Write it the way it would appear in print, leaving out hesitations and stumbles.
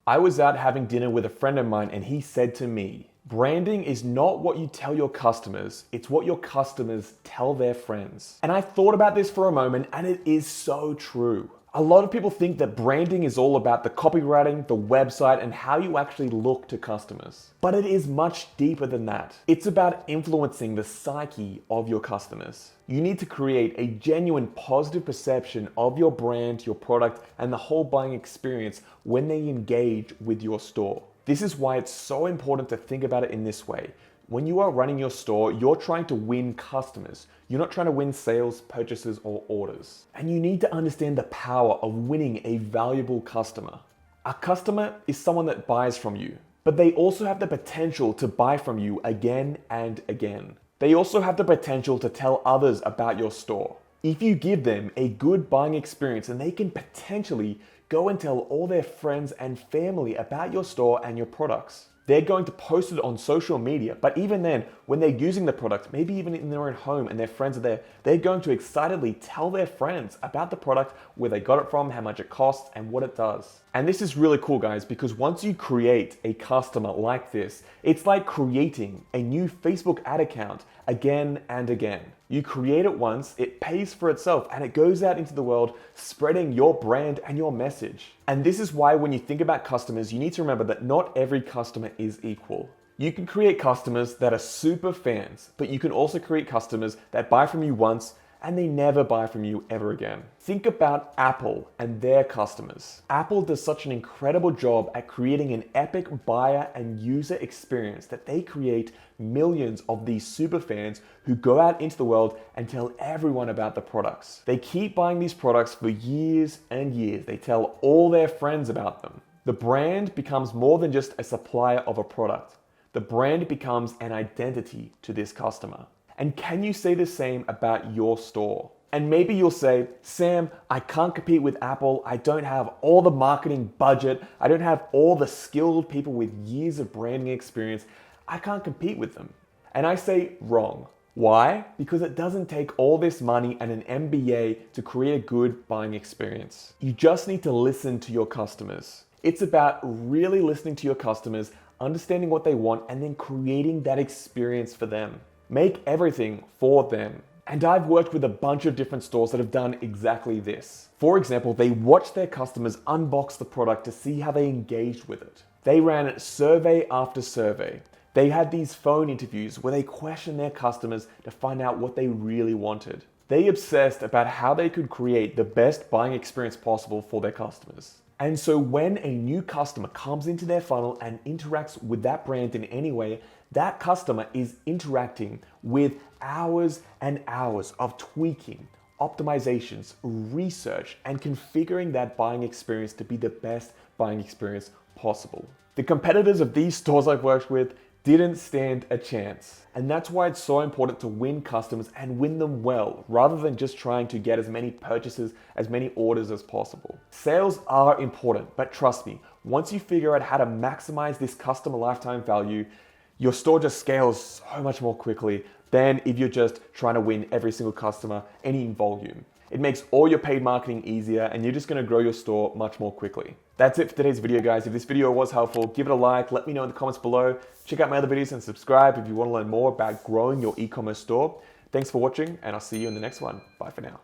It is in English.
I was out having dinner with a friend of mine and he said to me, branding is not what you tell your customers, it's what your customers tell their friends. And I thought about this for a moment and it is so true. A lot of people think that branding is all about the copywriting, the website, and how you actually look to customers. But it is much deeper than that. It's about influencing the psyche of your customers. You need to create a genuine positive perception of your brand, your product, and the whole buying experience when they engage with your store. This is why it's so important to think about it in this way. When you are running your store, you're trying to win customers. You're not trying to win sales, purchases, or orders. And you need to understand the power of winning a valuable customer. A customer is someone that buys from you, but they also have the potential to buy from you again and again. They also have the potential to tell others about your store. If you give them a good buying experience, then they can potentially go and tell all their friends and family about your store and your products. They're going to post it on social media, but even then, when they're using the product, maybe even in their own home and their friends are there, they're going to excitedly tell their friends about the product, where they got it from, how much it costs, and what it does. And this is really cool, guys, because once you create a customer like this, it's like creating a new Facebook ad account again and again. You create it once, it pays for itself, and it goes out into the world spreading your brand and your message. And this is why when you think about customers, you need to remember that not every customer is equal. You can create customers that are super fans, but you can also create customers that buy from you once and they never buy from you ever again. Think about Apple and their customers. Apple does such an incredible job at creating an epic buyer and user experience that they create millions of these super fans who go out into the world and tell everyone about the products. They keep buying these products for years and years. They tell all their friends about them. The brand becomes more than just a supplier of a product. The brand becomes an identity to this customer. And can you say the same about your store? And maybe you'll say, Sam, I can't compete with Apple. I don't have all the marketing budget. I don't have all the skilled people with years of branding experience. I can't compete with them. And I say wrong. Why? Because it doesn't take all this money and an MBA to create a good buying experience. You just need to listen to your customers. It's about really listening to your customers, understanding what they want, and then creating that experience for them. Make everything for them. And I've worked with a bunch of different stores that have done exactly this. For example, they watched their customers unbox the product to see how they engaged with it. They ran survey after survey. They had these phone interviews where they questioned their customers to find out what they really wanted. They obsessed about how they could create the best buying experience possible for their customers. And so when a new customer comes into their funnel and interacts with that brand in any way, that customer is interacting with hours and hours of tweaking, optimizations, research, and configuring that buying experience to be the best buying experience possible. The competitors of these stores I've worked with didn't stand a chance. And that's why it's so important to win customers and win them well, rather than just trying to get as many purchases, as many orders as possible. Sales are important, but trust me, once you figure out how to maximize this customer lifetime value, your store just scales so much more quickly than if you're just trying to win every single customer, any volume. It makes all your paid marketing easier and you're just gonna grow your store much more quickly. That's it for today's video, guys. If this video was helpful, give it a like, let me know in the comments below. Check out my other videos and subscribe if you wanna learn more about growing your e-commerce store. Thanks for watching and I'll see you in the next one. Bye for now.